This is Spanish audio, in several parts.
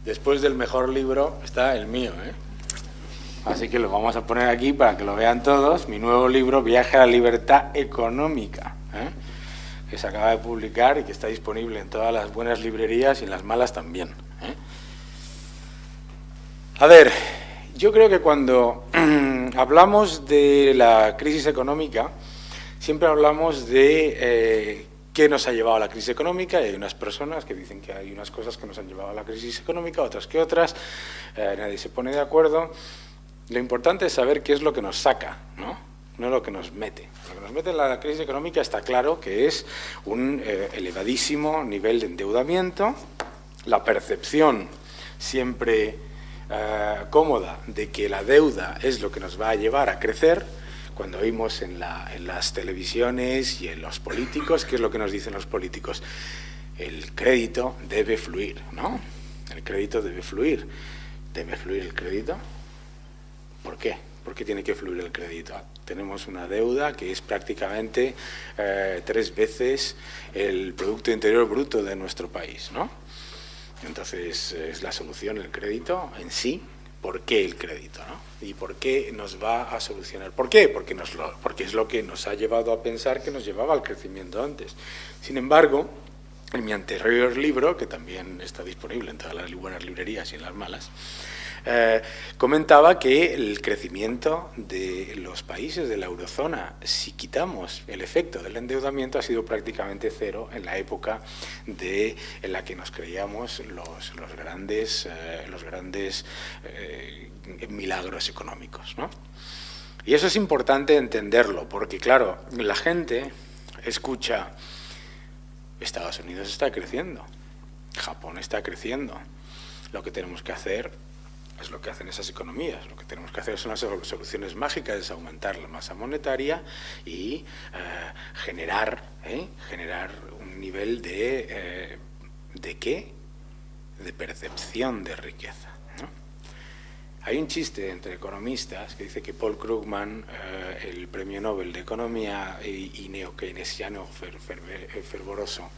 Después del mejor libro está el mío, ¿eh? Así que lo vamos a poner aquí para que lo vean todos. Mi nuevo libro, Viaje a la libertad económica, ¿eh? Que se acaba de publicar y que está disponible en todas las buenas librerías y en las malas también, ¿eh? A ver, yo creo que cuando hablamos de la crisis económica, siempre hablamos de qué nos ha llevado a la crisis económica, y hay unas personas que dicen que hay unas cosas que nos han llevado a la crisis económica, otras que otras, nadie se pone de acuerdo. Lo importante es saber qué es lo que nos saca, no lo que nos mete. Lo que nos mete en la crisis económica está claro que es un elevadísimo nivel de endeudamiento, la percepción siempre cómoda de que la deuda es lo que nos va a llevar a crecer. Cuando oímos en las televisiones y en los políticos, ¿qué es lo que nos dicen los políticos? El crédito debe fluir, ¿no? El crédito debe fluir. ¿Debe fluir el crédito? ¿Por qué? ¿Por qué tiene que fluir el crédito? Tenemos una deuda que es prácticamente 3 veces el Producto Interior Bruto de nuestro país, ¿no? Entonces, ¿es la solución el crédito en sí? ¿Por qué el crédito, no? ¿Y por qué nos va a solucionar? ¿Por qué? Porque es lo que nos ha llevado a pensar que nos llevaba al crecimiento antes. Sin embargo, en mi anterior libro, que también está disponible en todas las buenas librerías y en las malas, comentaba que el crecimiento de los países de la eurozona, si quitamos el efecto del endeudamiento, ha sido prácticamente cero en la época en la que nos creíamos los grandes milagros económicos, ¿no? Y eso es importante entenderlo, porque claro, la gente escucha: Estados Unidos está creciendo, Japón está creciendo, lo que tenemos que hacer es lo que hacen esas economías. Lo que tenemos que hacer son las soluciones mágicas, es aumentar la masa monetaria y generar un nivel ¿de qué? De percepción de riqueza, ¿no? Hay un chiste entre economistas que dice que Paul Krugman, el premio Nobel de Economía y neo-keynesiano fervoroso,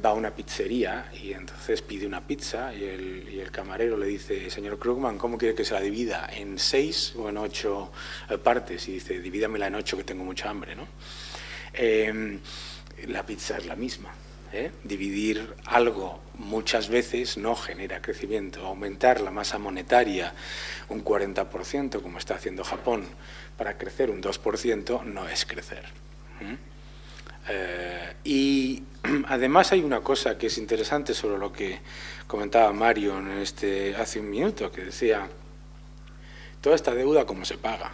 va a una pizzería y entonces pide una pizza y el camarero le dice: señor Krugman, ¿cómo quiere que se la divida? ¿En 6 o en 8 partes? Y dice: divídamela en 8 que tengo mucha hambre, ¿no? La pizza es la misma. Dividir algo muchas veces no genera crecimiento. Aumentar la masa monetaria un 40%, como está haciendo Japón, para crecer un 2%, no es crecer. Y además hay una cosa que es interesante sobre lo que comentaba Mario hace un minuto, que decía: toda esta deuda, ¿cómo se paga?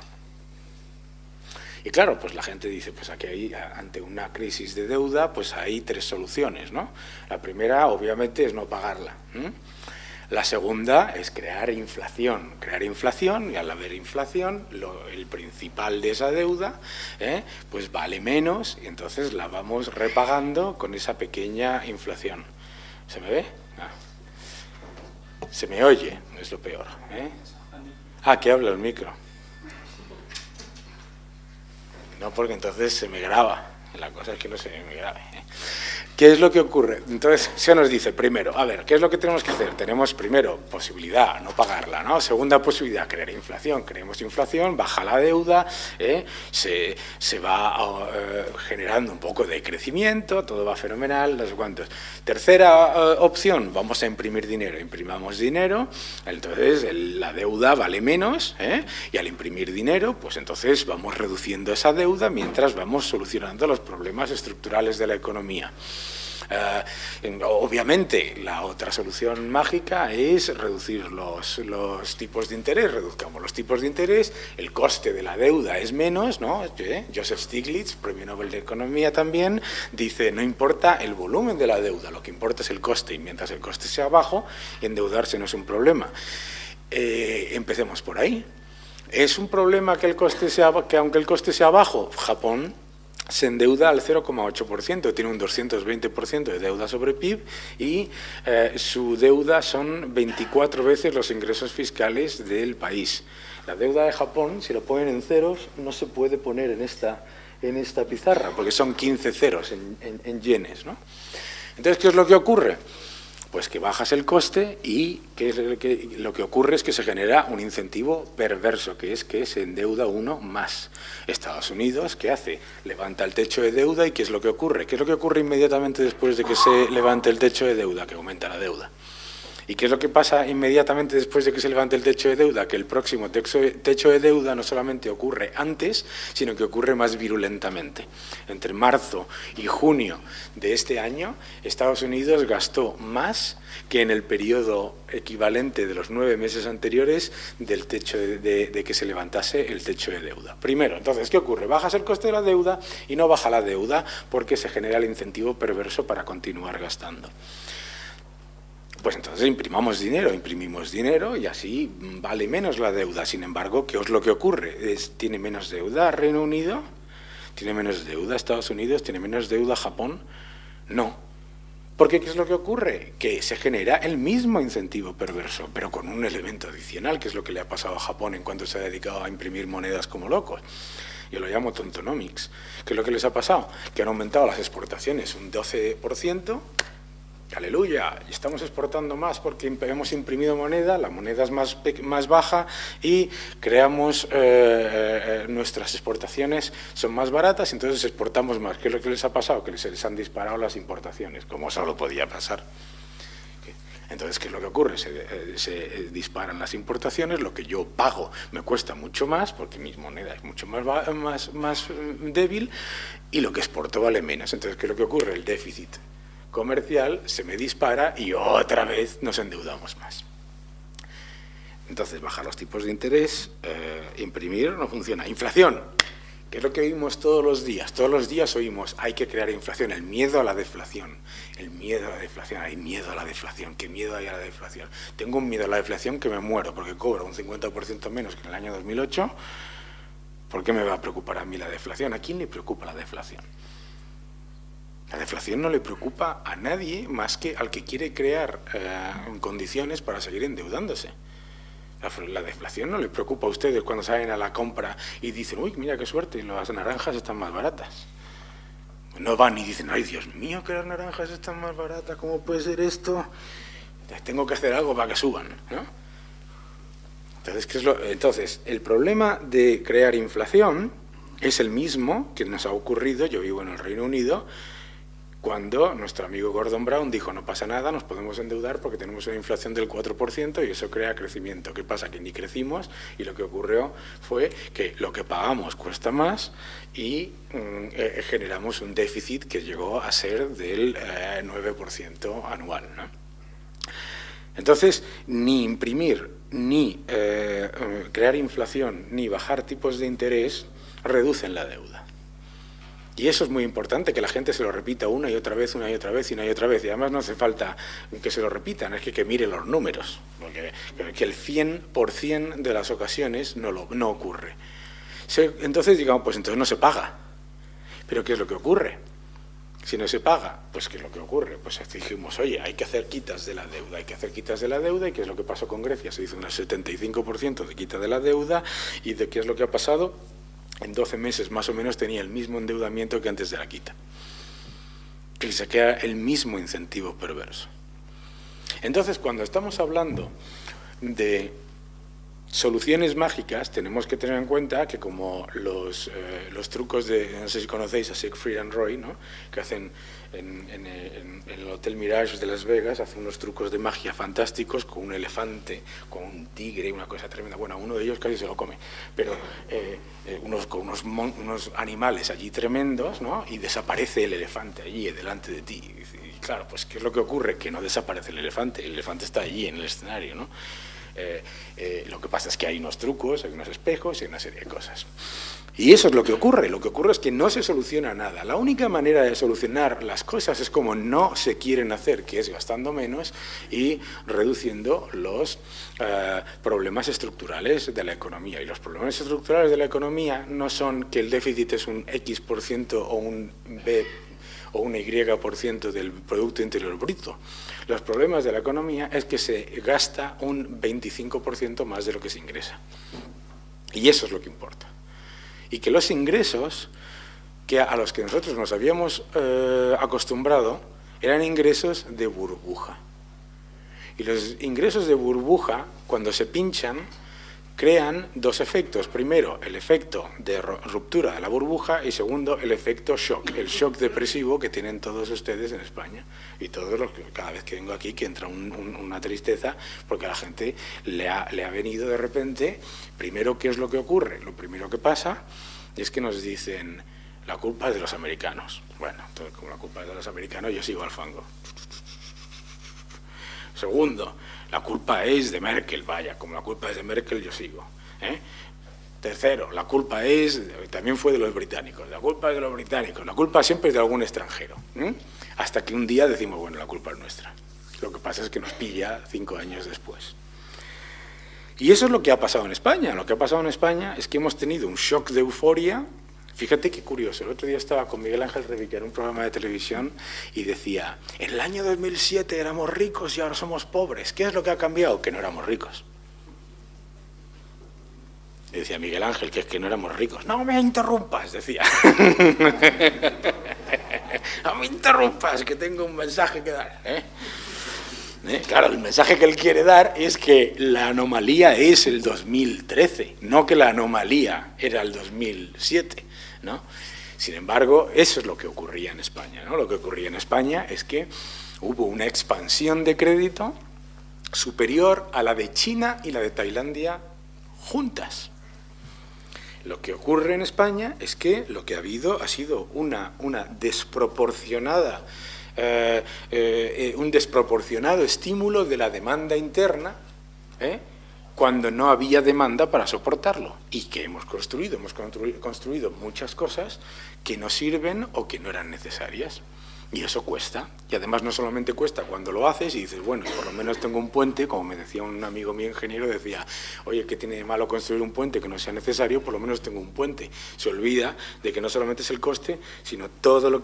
Y claro, pues la gente dice, pues aquí hay, ante una crisis de deuda, pues hay 3 soluciones, ¿no? La primera, obviamente, es no pagarla. La segunda es crear inflación. Crear inflación, y al haber inflación, el principal de esa deuda, pues vale menos, y entonces la vamos repagando con esa pequeña inflación. ¿Se me ve? Ah. Se me oye, es lo peor, que habla el micro. No, porque entonces se me graba. La cosa es que no se me grabe. ¿Qué es lo que ocurre? Entonces se nos dice primero, a ver, ¿qué es lo que tenemos que hacer? Tenemos primero posibilidad, no pagarla, ¿no? Segunda posibilidad, crear inflación. Creemos inflación, baja la deuda, se va generando un poco de crecimiento, todo va fenomenal, no sé cuántos. Tercera opción, vamos a imprimir dinero. Imprimamos dinero, entonces la deuda vale menos, y al imprimir dinero, pues entonces vamos reduciendo esa deuda mientras vamos solucionando los problemas estructurales de la economía. Obviamente la otra solución mágica es reducir los tipos de interés. Reduzcamos los tipos de interés, el coste de la deuda es menos, ¿no? Joseph Stiglitz, premio Nobel de Economía también, dice: no importa el volumen de la deuda, lo que importa es el coste, y mientras el coste sea bajo, endeudarse no es un problema. Empecemos por ahí. ¿Es un problema que aunque el coste sea bajo? Japón se endeuda al 0,8%, tiene un 220% de deuda sobre PIB y su deuda son 24 veces los ingresos fiscales del país. La deuda de Japón, si lo ponen en ceros, no se puede poner en esta pizarra, porque son 15 ceros en yenes, ¿no? Entonces, ¿qué es lo que ocurre? Pues que bajas el coste y lo que ocurre es que se genera un incentivo perverso, que es que se endeuda uno más. Estados Unidos, ¿qué hace? Levanta el techo de deuda y ¿qué es lo que ocurre? ¿Qué es lo que ocurre inmediatamente después de que se levante el techo de deuda? Que aumenta la deuda. ¿Y qué es lo que pasa inmediatamente después de que se levante el techo de deuda? Que el próximo techo de deuda no solamente ocurre antes, sino que ocurre más virulentamente. Entre marzo y junio de este año, Estados Unidos gastó más que en el periodo equivalente de los 9 meses anteriores del techo de que se levantase el techo de deuda. Primero, entonces, ¿qué ocurre? Bajas el coste de la deuda y no baja la deuda porque se genera el incentivo perverso para continuar gastando. Pues entonces imprimimos dinero y así vale menos la deuda. Sin embargo, ¿qué es lo que ocurre? ¿Tiene menos deuda Reino Unido? ¿Tiene menos deuda Estados Unidos? ¿Tiene menos deuda Japón? No. Porque ¿qué es lo que ocurre? Que se genera el mismo incentivo perverso, pero con un elemento adicional, que es lo que le ha pasado a Japón en cuanto se ha dedicado a imprimir monedas como locos. Yo lo llamo tontonomics. ¿Qué es lo que les ha pasado? Que han aumentado las exportaciones un 12%, ¡aleluya! Y estamos exportando más porque hemos imprimido moneda, la moneda es más baja y creamos, nuestras exportaciones son más baratas, entonces exportamos más. ¿Qué es lo que les ha pasado? Que se les han disparado las importaciones, como solo podía pasar. Entonces, ¿qué es lo que ocurre? Se disparan las importaciones, lo que yo pago me cuesta mucho más, porque mi moneda es mucho más débil, y lo que exporto vale menos. Entonces, ¿qué es lo que ocurre? El déficit comercial se me dispara y otra vez nos endeudamos más. Entonces, bajar los tipos de interés, imprimir, no funciona. Inflación, que es lo que oímos todos los días. Todos los días oímos, hay que crear inflación, el miedo a la deflación. El miedo a la deflación, hay miedo a la deflación. ¿Qué miedo hay a la deflación? Tengo un miedo a la deflación que me muero porque cobro un 50% menos que en el año 2008. ¿Por qué me va a preocupar a mí la deflación? ¿A quién le preocupa la deflación? La deflación no le preocupa a nadie más que al que quiere crear condiciones para seguir endeudándose. La deflación no le preocupa a ustedes cuando salen a la compra y dicen, uy, mira qué suerte, las naranjas están más baratas. No van y dicen, ay, Dios mío, que las naranjas están más baratas, ¿cómo puede ser esto? Tengo que hacer algo para que suban, ¿no? Entonces, el problema de crear inflación es el mismo que nos ha ocurrido, yo vivo en el Reino Unido, cuando nuestro amigo Gordon Brown dijo, no pasa nada, nos podemos endeudar porque tenemos una inflación del 4% y eso crea crecimiento. ¿Qué pasa? Que ni crecimos y lo que ocurrió fue que lo que pagamos cuesta más y generamos un déficit que llegó a ser del 9% anual, ¿no? Entonces, ni imprimir, ni crear inflación, ni bajar tipos de interés reducen la deuda. Y eso es muy importante, que la gente se lo repita una y otra vez, una y otra vez, y una y otra vez. Y además no hace falta que se lo repitan, es que mire los números, porque que el 100% de las ocasiones no ocurre. Entonces, digamos, pues entonces no se paga. ¿Pero qué es lo que ocurre? Si no se paga, pues ¿qué es lo que ocurre? Pues dijimos, oye, hay que hacer quitas de la deuda, hay que hacer quitas de la deuda, ¿y qué es lo que pasó con Grecia? Se hizo un 75% de quita de la deuda, ¿y de qué es lo que ha pasado? En 12 meses más o menos tenía el mismo endeudamiento que antes de la quita. Que se queda el mismo incentivo perverso. Entonces, cuando estamos hablando de soluciones mágicas, tenemos que tener en cuenta que como los trucos de, no sé si conocéis a Siegfried and Roy, ¿no?, que hacen en el Hotel Mirage de Las Vegas, hacen unos trucos de magia fantásticos con un elefante, con un tigre, una cosa tremenda. Bueno, uno de ellos casi se lo come, pero con unos animales allí tremendos, ¿no?, y desaparece el elefante allí delante de ti. Y claro, pues ¿qué es lo que ocurre? Que no desaparece el elefante está allí en el escenario, ¿no? Lo que pasa es que hay unos trucos, hay unos espejos y hay una serie de cosas. Y eso es lo que ocurre es que no se soluciona nada. La única manera de solucionar las cosas es como no se quieren hacer, que es gastando menos y reduciendo los problemas estructurales de la economía. Y los problemas estructurales de la economía no son que el déficit es un X% o un B o un Y% del Producto Interior Bruto. Los problemas de la economía es que se gasta un 25% más de lo que se ingresa. Y eso es lo que importa. Y que los ingresos a los que nosotros nos habíamos acostumbrado eran ingresos de burbuja. Y los ingresos de burbuja, cuando se pinchan, crean dos efectos. Primero, el efecto de ruptura de la burbuja y segundo, el efecto shock, el shock depresivo que tienen todos ustedes en España. Y todos los que cada vez que vengo aquí que entra una tristeza porque a la gente le ha venido de repente. Primero, ¿qué es lo que ocurre? Lo primero que pasa es que nos dicen, la culpa es de los americanos. Bueno, entonces, como la culpa es de los americanos, yo sigo al fango. Segundo, la culpa es de Merkel, vaya, como la culpa es de Merkel, yo sigo. Tercero, la culpa también fue de los británicos, la culpa es de los británicos, la culpa siempre es de algún extranjero. Hasta que un día decimos, bueno, la culpa es nuestra. Lo que pasa es que nos pilla 5 años después. Y eso es lo que ha pasado en España. Lo que ha pasado en España es que hemos tenido un shock de euforia. Fíjate qué curioso, el otro día estaba con Miguel Ángel Revique en un programa de televisión y decía, en el año 2007 éramos ricos y ahora somos pobres. ¿Qué es lo que ha cambiado? Que no éramos ricos. Y decía Miguel Ángel, que es que no éramos ricos. No me interrumpas, decía. No me interrumpas, que tengo un mensaje que dar. Claro, el mensaje que él quiere dar es que la anomalía es el 2013, no que la anomalía era el 2007. ¿No? Sin embargo, eso es lo que ocurría en España, ¿no? Lo que ocurría en España es que hubo una expansión de crédito superior a la de China y la de Tailandia juntas. Lo que ocurre en España es que lo que ha habido ha sido un desproporcionado estímulo de la demanda interna, cuando no había demanda para soportarlo. ¿Y qué hemos construido? Hemos construido muchas cosas que no sirven o que no eran necesarias. Y eso cuesta. Y además no solamente cuesta cuando lo haces y dices, bueno, por lo menos tengo un puente, como me decía un amigo mío ingeniero, decía, oye, ¿qué tiene de malo construir un puente que no sea necesario? Por lo menos tengo un puente. Se olvida de que no solamente es el coste, sino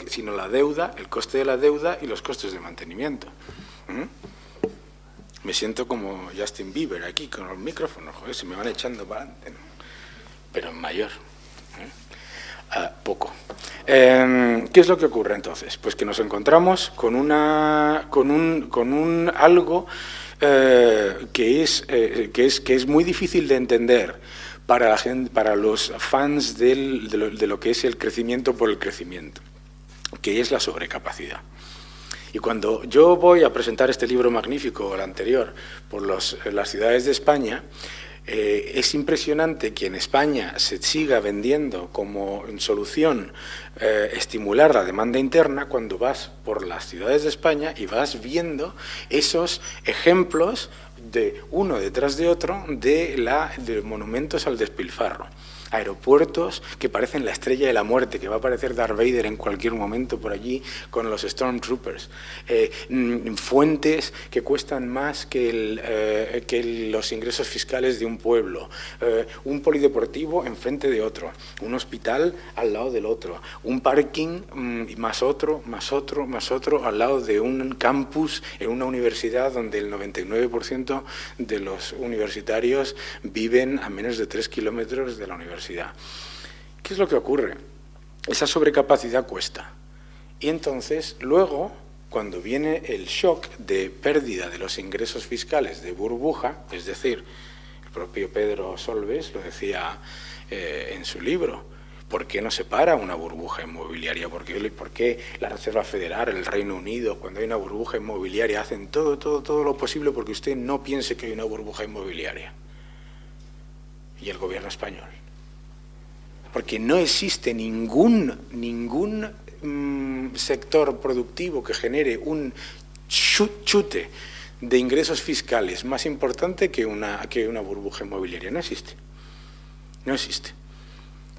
sino la deuda, el coste de la deuda y los costes de mantenimiento. Me siento como Justin Bieber aquí con los micrófonos, joder, se me van echando para adelante, ¿no? Pero en mayor. Poco. ¿Qué es lo que ocurre entonces? Pues que nos encontramos con algo que es muy difícil de entender para la gente, para los fans de lo que es el crecimiento por el crecimiento, que es la sobrecapacidad. Y cuando yo voy a presentar este libro magnífico, el anterior, por las ciudades de España, es impresionante que en España se siga vendiendo como solución estimular la demanda interna cuando vas por las ciudades de España y vas viendo esos ejemplos de uno detrás de otro de monumentos al despilfarro. Aeropuertos que parecen la estrella de la muerte, que va a aparecer Darth Vader en cualquier momento por allí con los Stormtroopers. Fuentes que cuestan más que los ingresos fiscales de un pueblo. Un polideportivo enfrente de otro. Un hospital al lado del otro. Un parking más otro al lado de un campus en una universidad donde el 99% de los universitarios viven a menos de 3 kilómetros de la universidad. ¿Qué es lo que ocurre? Esa sobrecapacidad cuesta. Y entonces, luego, cuando viene el shock de pérdida de los ingresos fiscales de burbuja, es decir, el propio Pedro Solbes lo decía en su libro, ¿por qué no se para una burbuja inmobiliaria? ¿Por qué la Reserva Federal, el Reino Unido, cuando hay una burbuja inmobiliaria, hacen todo lo posible porque usted no piense que hay una burbuja inmobiliaria? Y el gobierno español. Porque no existe ningún sector productivo que genere un chute de ingresos fiscales más importante que una burbuja inmobiliaria. No existe. No existe.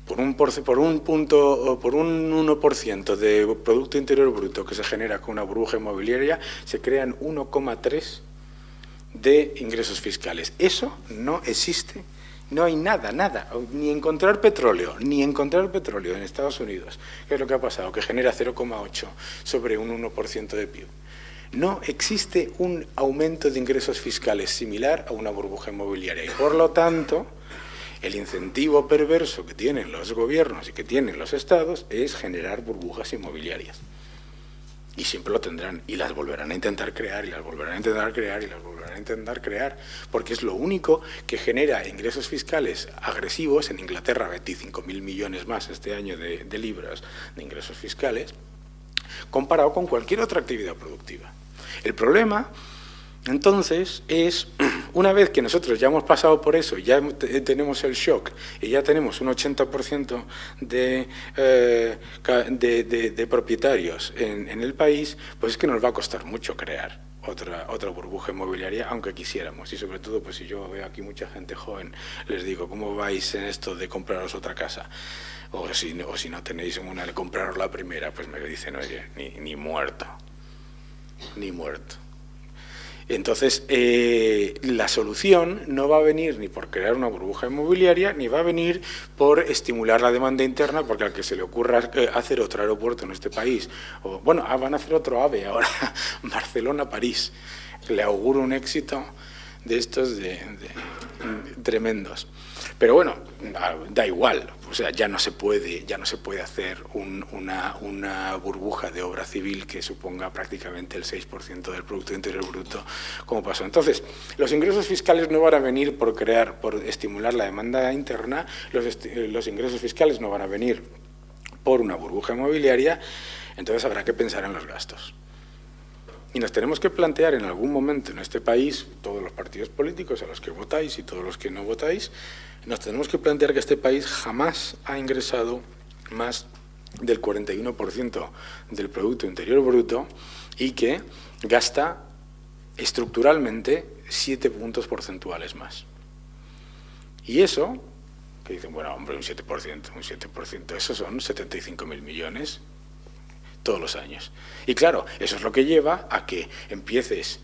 Por un 1% de Producto Interior Bruto que se genera con una burbuja inmobiliaria, se crean 1,3 de ingresos fiscales. Eso no existe. No hay nada, ni encontrar petróleo en Estados Unidos, que es lo que ha pasado, que genera 0,8 sobre un 1% de PIB. No existe un aumento de ingresos fiscales similar a una burbuja inmobiliaria y, por lo tanto, el incentivo perverso que tienen los gobiernos y que tienen los estados es generar burbujas inmobiliarias. Y siempre lo tendrán, y las volverán a intentar crear, y las volverán a intentar crear, y las volverán a intentar crear, porque es lo único que genera ingresos fiscales agresivos. En Inglaterra, 25.000 millones más este año de libras de ingresos fiscales, comparado con cualquier otra actividad productiva. El problema, entonces, es, una vez que nosotros ya hemos pasado por eso, ya tenemos el shock y ya tenemos un 80% de propietarios en el país, pues es que nos va a costar mucho crear otra burbuja inmobiliaria, aunque quisiéramos. Y sobre todo, pues si yo veo aquí mucha gente joven, les digo, ¿cómo vais en esto de compraros otra casa? O si no tenéis una de compraros la primera, pues me dicen, oye, ni muerto, ni muerto. Entonces, la solución no va a venir ni por crear una burbuja inmobiliaria, ni va a venir por estimular la demanda interna, porque al que se le ocurra hacer otro aeropuerto en este país, o bueno, van a hacer otro AVE ahora, Barcelona-París, le auguro un éxito de estos tremendos. Pero bueno, da igual, o sea, ya no se puede hacer una burbuja de obra civil que suponga prácticamente el 6% del Producto Interior Bruto, como pasó. Entonces, los ingresos fiscales no van a venir por estimular la demanda interna, los ingresos fiscales no van a venir por una burbuja inmobiliaria, entonces habrá que pensar en los gastos. Y nos tenemos que plantear en algún momento en este país, todos los partidos políticos a los que votáis y todos los que no votáis, nos tenemos que plantear que este país jamás ha ingresado más del 41% del Producto Interior Bruto y que gasta estructuralmente 7 puntos porcentuales más. Y eso, que dicen, bueno, hombre, un 7%, eso son 75.000 millones todos los años. Y claro, eso es lo que lleva a que empieces,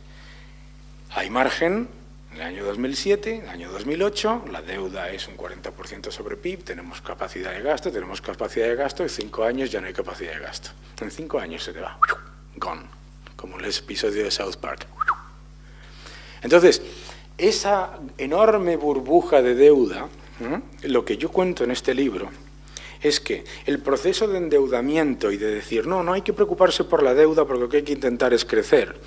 hay margen, en el año 2007, en el año 2008, la deuda es un 40% sobre PIB, tenemos capacidad de gasto, en 5 años ya no hay capacidad de gasto. En 5 años se te va, gone, como en el episodio de South Park. Entonces, esa enorme burbuja de deuda, lo que yo cuento en este libro, es que el proceso de endeudamiento y de decir, no hay que preocuparse por la deuda porque lo que hay que intentar es crecer,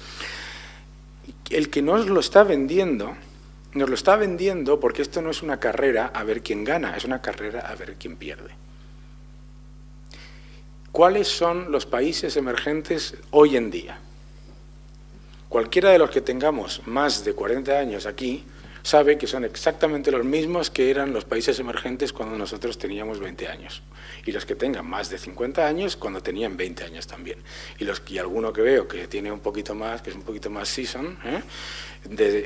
el que nos lo está vendiendo porque esto no es una carrera a ver quién gana, es una carrera a ver quién pierde. ¿Cuáles son los países emergentes hoy en día? Cualquiera de los que tengamos más de 40 años aquí sabe que son exactamente los mismos que eran los países emergentes cuando nosotros teníamos 20 años. Y los que tengan más de 50 años cuando tenían 20 años también. Y alguno que veo que tiene un poquito más, que es un poquito más season,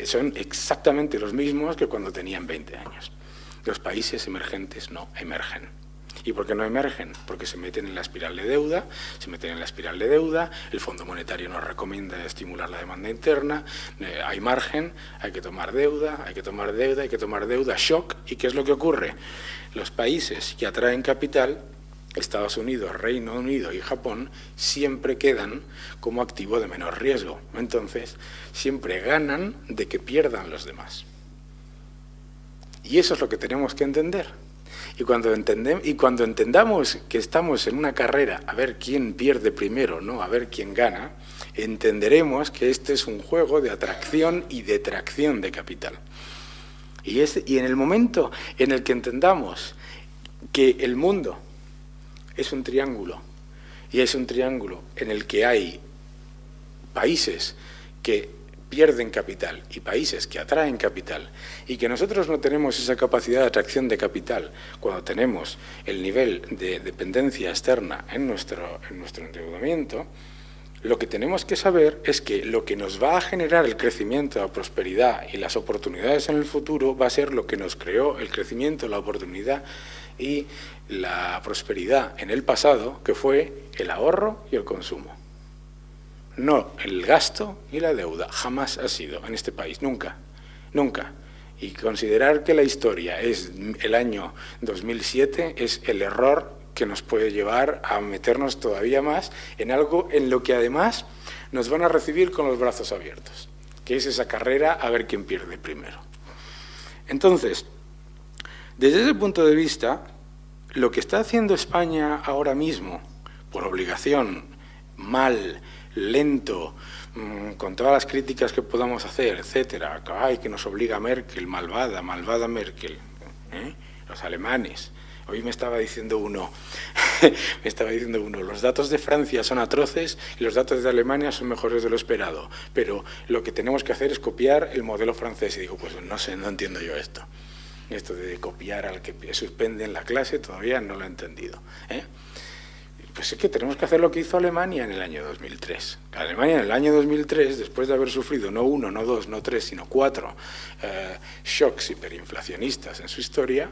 son exactamente los mismos que cuando tenían 20 años. Los países emergentes no emergen. ¿Y por qué no emergen? Porque se meten en la espiral de deuda, el Fondo Monetario nos recomienda estimular la demanda interna, hay margen, hay que tomar deuda, shock. ¿Y qué es lo que ocurre? Los países que atraen capital, Estados Unidos, Reino Unido y Japón, siempre quedan como activo de menor riesgo. Entonces, siempre ganan de que pierdan los demás. Y eso es lo que tenemos que entender. Y cuando entendamos que estamos en una carrera a ver quién pierde primero, no a ver quién gana, entenderemos que este es un juego de atracción y detracción de capital. Y en el momento en el que entendamos que el mundo es un triángulo, y es un triángulo en el que hay países que pierden capital y países que atraen capital, y que nosotros no tenemos esa capacidad de atracción de capital cuando tenemos el nivel de dependencia externa en nuestro endeudamiento, lo que tenemos que saber es que lo que nos va a generar el crecimiento, la prosperidad y las oportunidades en el futuro va a ser lo que nos creó el crecimiento, la oportunidad y la prosperidad en el pasado, que fue el ahorro y el consumo. No el gasto y la deuda, jamás ha sido en este país, nunca, nunca. Y considerar que la historia es el año 2007 es el error que nos puede llevar a meternos todavía más en algo en lo que además nos van a recibir con los brazos abiertos, que es esa carrera a ver quién pierde primero. Entonces, desde ese punto de vista, lo que está haciendo España ahora mismo, por obligación, mal, lento, con todas las críticas que podamos hacer, etcétera, ay, que nos obliga Merkel, malvada, malvada Merkel, los alemanes. Hoy me estaba diciendo uno, los datos de Francia son atroces y los datos de Alemania son mejores de lo esperado, pero lo que tenemos que hacer es copiar el modelo francés. Y digo, pues no sé, no entiendo yo esto. Esto de copiar al que suspende en la clase todavía no lo he entendido. Pues es que tenemos que hacer lo que hizo Alemania en el año 2003. Alemania en el año 2003, después de haber sufrido no 1, no 2, no 3, sino 4 shocks hiperinflacionistas en su historia,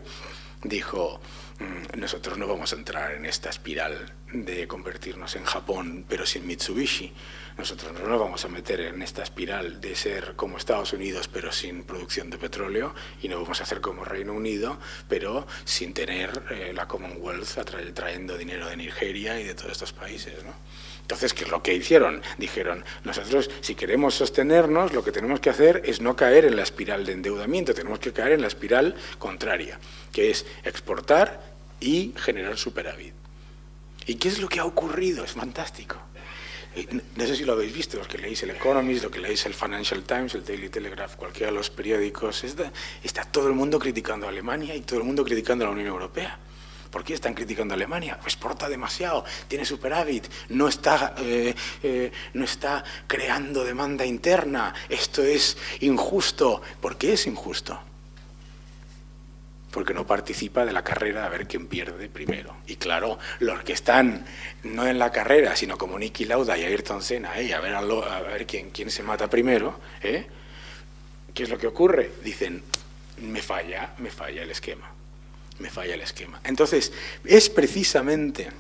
dijo, nosotros no vamos a entrar en esta espiral de convertirnos en Japón, pero sin Mitsubishi. Nosotros no nos vamos a meter en esta espiral de ser como Estados Unidos, pero sin producción de petróleo, y no vamos a hacer como Reino Unido, pero sin tener la Commonwealth trayendo dinero de Nigeria y de todos estos países, ¿no? Entonces, ¿qué es lo que hicieron? Dijeron, nosotros si queremos sostenernos, lo que tenemos que hacer es no caer en la espiral de endeudamiento, tenemos que caer en la espiral contraria, que es exportar y generar superávit. ¿Y qué es lo que ha ocurrido? Es fantástico. No sé si lo habéis visto, los que leéis el Economist, los que leéis el Financial Times, el Daily Telegraph, cualquiera de los periódicos, está todo el mundo criticando a Alemania y todo el mundo criticando a la Unión Europea. ¿Por qué están criticando a Alemania? Pues exporta demasiado, tiene superávit, no está creando demanda interna, esto es injusto. ¿Por qué es injusto? Porque no participa de la carrera a ver quién pierde primero. Y claro, los que están no en la carrera, sino como Niki Lauda y Ayrton Senna, a ver quién se mata primero, ¿qué es lo que ocurre? Dicen, me falla el esquema. Me falla el esquema. Entonces, es precisamente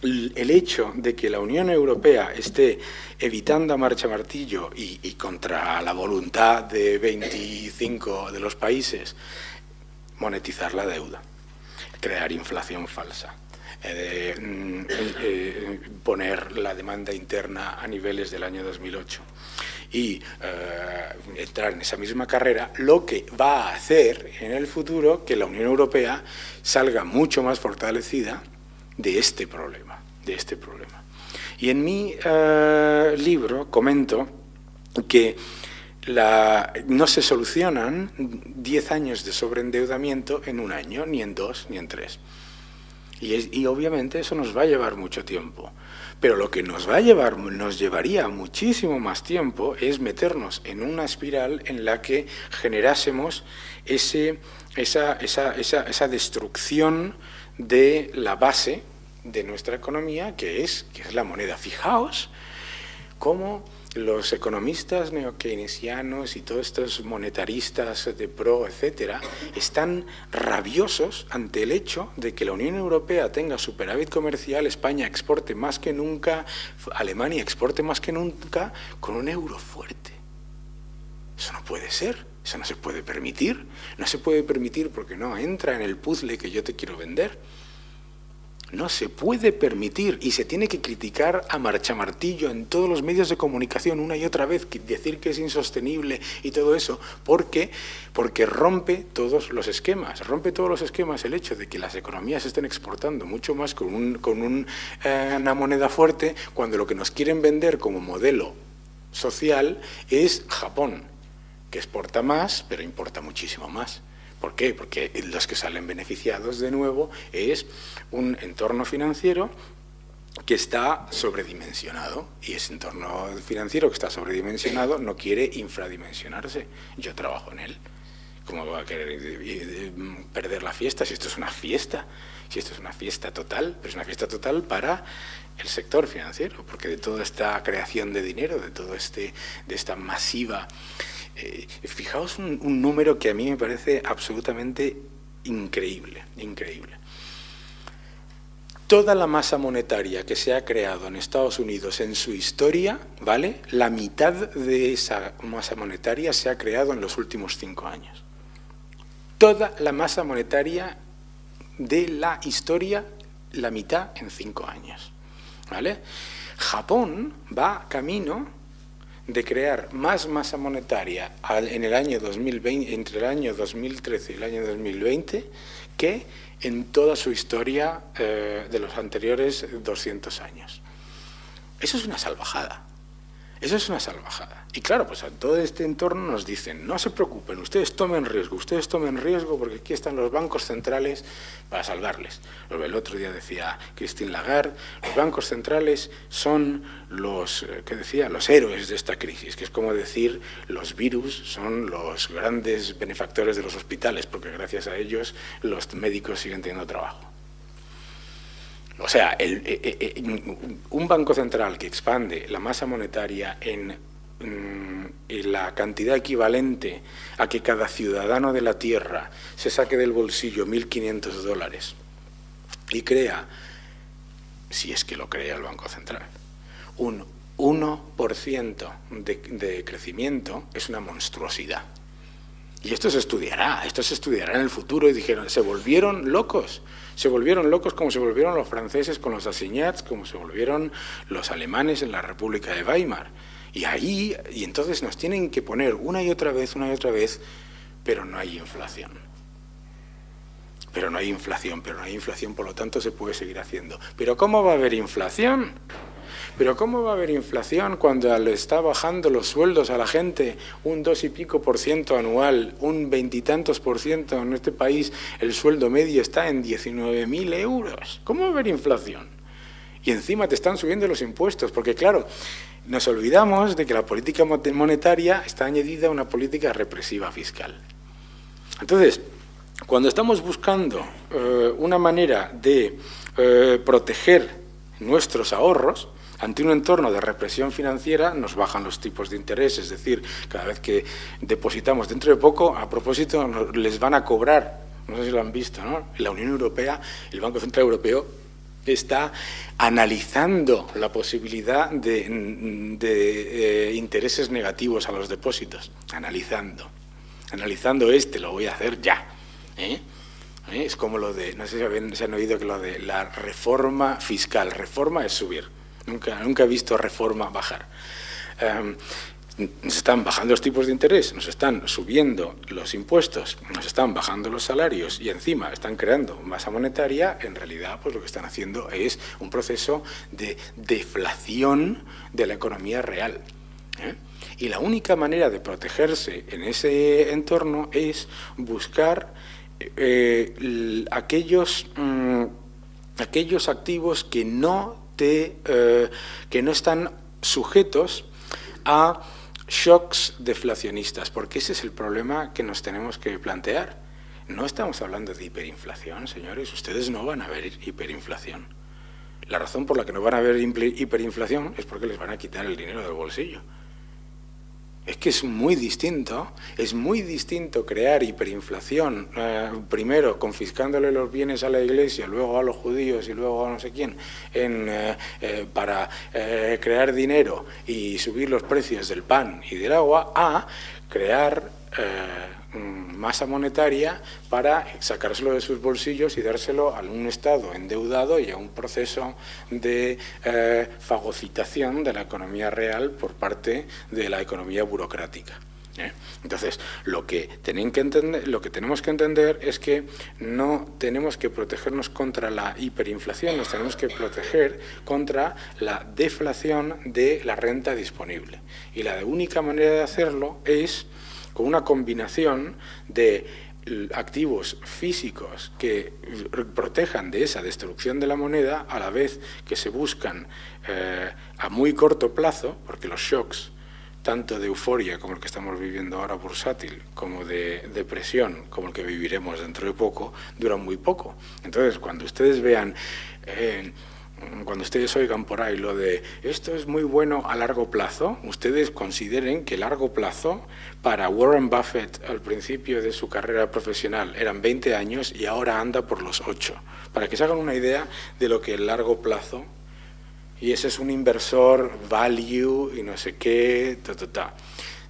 el hecho de que la Unión Europea esté evitando a marcha martillo y contra la voluntad de 25 de los países, monetizar la deuda, crear inflación falsa, poner la demanda interna a niveles del año 2008 y entrar en esa misma carrera, lo que va a hacer en el futuro que la Unión Europea salga mucho más fortalecida de este problema. Y en mi libro comento que no se solucionan 10 años de sobreendeudamiento en un año, ni en 2, ni en 3. Y obviamente eso nos va a llevar mucho tiempo. Pero lo que nos llevaría muchísimo más tiempo es meternos en una espiral en la que generásemos esa destrucción de la base de nuestra economía, que es la moneda. Fijaos cómo los economistas neokeynesianos y todos estos monetaristas de pro, etcétera, están rabiosos ante el hecho de que la Unión Europea tenga superávit comercial, España exporte más que nunca, Alemania exporte más que nunca, con un euro fuerte. Eso no puede ser, eso no se puede permitir. No se puede permitir porque no entra en el puzzle que yo te quiero vender. No se puede permitir y se tiene que criticar a marchamartillo en todos los medios de comunicación una y otra vez, decir que es insostenible y todo eso, porque rompe todos los esquemas. Rompe todos los esquemas el hecho de que las economías estén exportando mucho más con una moneda fuerte, cuando lo que nos quieren vender como modelo social es Japón, que exporta más, pero importa muchísimo más. ¿Por qué? Porque los que salen beneficiados de nuevo es un entorno financiero que está sobredimensionado, y ese entorno financiero que está sobredimensionado no quiere infradimensionarse. Yo trabajo en él. ¿Cómo va a querer perder la fiesta si esto es una fiesta? Si esto es una fiesta total, pero es una fiesta total para el sector financiero, porque de toda esta creación de dinero, de esta masiva... fijaos un número que a mí me parece absolutamente increíble. Toda la masa monetaria que se ha creado en Estados Unidos en su historia, ¿vale? La mitad de esa masa monetaria se ha creado en los últimos 5 años. Toda la masa monetaria de la historia, la mitad en 5 años, ¿vale? Japón va camino de crear más masa monetaria en el año 2020, entre el año 2013 y el año 2020, que en toda su historia de los anteriores 200 años. Eso es una salvajada. Eso es una salvajada. Y claro, pues a todo este entorno nos dicen, no se preocupen, ustedes tomen riesgo porque aquí están los bancos centrales para salvarles. El otro día decía Christine Lagarde, los bancos centrales son los, ¿qué decía?, los héroes de esta crisis, que es como decir, los virus son los grandes benefactores de los hospitales, porque gracias a ellos los médicos siguen teniendo trabajo. O sea, un banco central que expande la masa monetaria en la cantidad equivalente a que cada ciudadano de la Tierra se saque del bolsillo $1.500 y crea, si es que lo crea el Banco Central, un 1% de crecimiento, es una monstruosidad. Y esto se estudiará en el futuro. Y dijeron, se volvieron locos como se volvieron los franceses con los assignats, como se volvieron los alemanes en la República de Weimar. Y entonces nos tienen que poner una y otra vez, pero no hay inflación. Pero no hay inflación, por lo tanto se puede seguir haciendo. ¿Pero cómo va a haber inflación? ¿Pero cómo va a haber inflación cuando le está bajando los sueldos a la gente un 2 y pico % anual, un 20 y tantos % en este país? El sueldo medio está en 19.000 euros. ¿Cómo va a haber inflación? Y encima te están subiendo los impuestos, porque claro, nos olvidamos de que la política monetaria está añadida a una política represiva fiscal. Entonces, cuando estamos buscando una manera de proteger nuestros ahorros, ante un entorno de represión financiera nos bajan los tipos de interés, es decir, cada vez que depositamos dentro de poco, a propósito, les van a cobrar, no sé si lo han visto, ¿no? La Unión Europea, el Banco Central Europeo, está analizando la posibilidad de intereses negativos a los depósitos, analizando lo voy a hacer ya, Es como lo de, no sé si se han oído que lo de la reforma fiscal, reforma es subir. Nunca he visto reforma bajar. Nos están bajando los tipos de interés, nos están subiendo los impuestos, nos están bajando los salarios y encima están creando masa monetaria. En realidad, pues lo que están haciendo es un proceso de deflación de la economía real. Y la única manera de protegerse en ese entorno es buscar aquellos activos que no están sujetos a shocks deflacionistas, porque ese es el problema que nos tenemos que plantear. No estamos hablando de hiperinflación, señores, ustedes no van a ver hiperinflación. La razón por la que no van a ver hiperinflación es porque les van a quitar el dinero del bolsillo. Es que es muy distinto crear hiperinflación, primero confiscándole los bienes a la Iglesia, luego a los judíos y luego a no sé quién, para crear dinero y subir los precios del pan y del agua, a crear masa monetaria para sacárselo de sus bolsillos y dárselo a un Estado endeudado y a un proceso de fagocitación de la economía real por parte de la economía burocrática. Entonces, lo que tenemos que entender es que no tenemos que protegernos contra la hiperinflación, nos tenemos que proteger contra la deflación de la renta disponible. Y la única manera de hacerlo es con una combinación de activos físicos que protejan de esa destrucción de la moneda, a la vez que se buscan a muy corto plazo, porque los shocks, tanto de euforia como el que estamos viviendo ahora bursátil, como de depresión, como el que viviremos dentro de poco, duran muy poco. Entonces, cuando ustedes vean, cuando ustedes oigan por ahí lo de esto es muy bueno a largo plazo, ustedes consideren que largo plazo para Warren Buffett al principio de su carrera profesional eran 20 años y ahora anda por los 8. Para que se hagan una idea de lo que el largo plazo, y ese es un inversor value y no sé qué,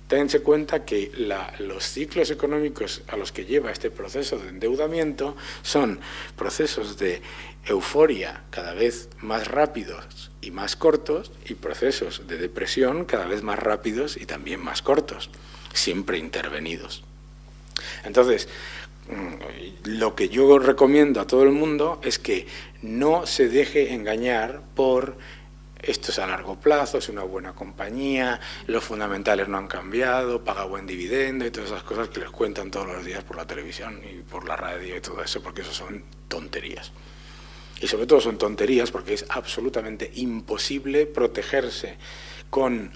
Ténganse cuenta que los ciclos económicos a los que lleva este proceso de endeudamiento son procesos de euforia cada vez más rápidos y más cortos y procesos de depresión cada vez más rápidos y también más cortos, siempre intervenidos. Entonces, lo que yo recomiendo a todo el mundo es que no se deje engañar por esto es a largo plazo, es una buena compañía, los fundamentales no han cambiado, paga buen dividendo y todas esas cosas que les cuentan todos los días por la televisión y por la radio y todo eso, porque eso son tonterías. Y sobre todo son tonterías porque es absolutamente imposible protegerse con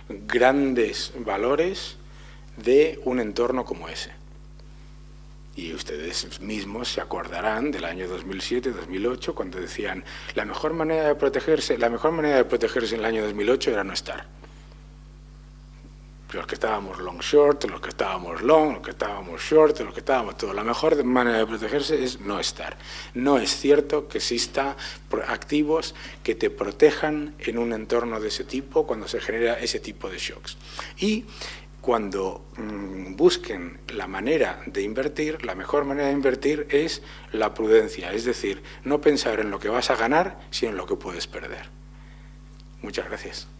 grandes valores de un entorno como ese. Y ustedes mismos se acordarán del año 2007-2008 cuando decían la mejor manera de protegerse en el año 2008 era no estar. Los que estábamos long short, los que estábamos long, los que estábamos short, los que estábamos todo. La mejor manera de protegerse es no estar. No es cierto que exista activos que te protejan en un entorno de ese tipo cuando se genera ese tipo de shocks. Y cuando busquen la manera de invertir, la mejor manera de invertir es la prudencia, es decir, no pensar en lo que vas a ganar, sino en lo que puedes perder. Muchas gracias.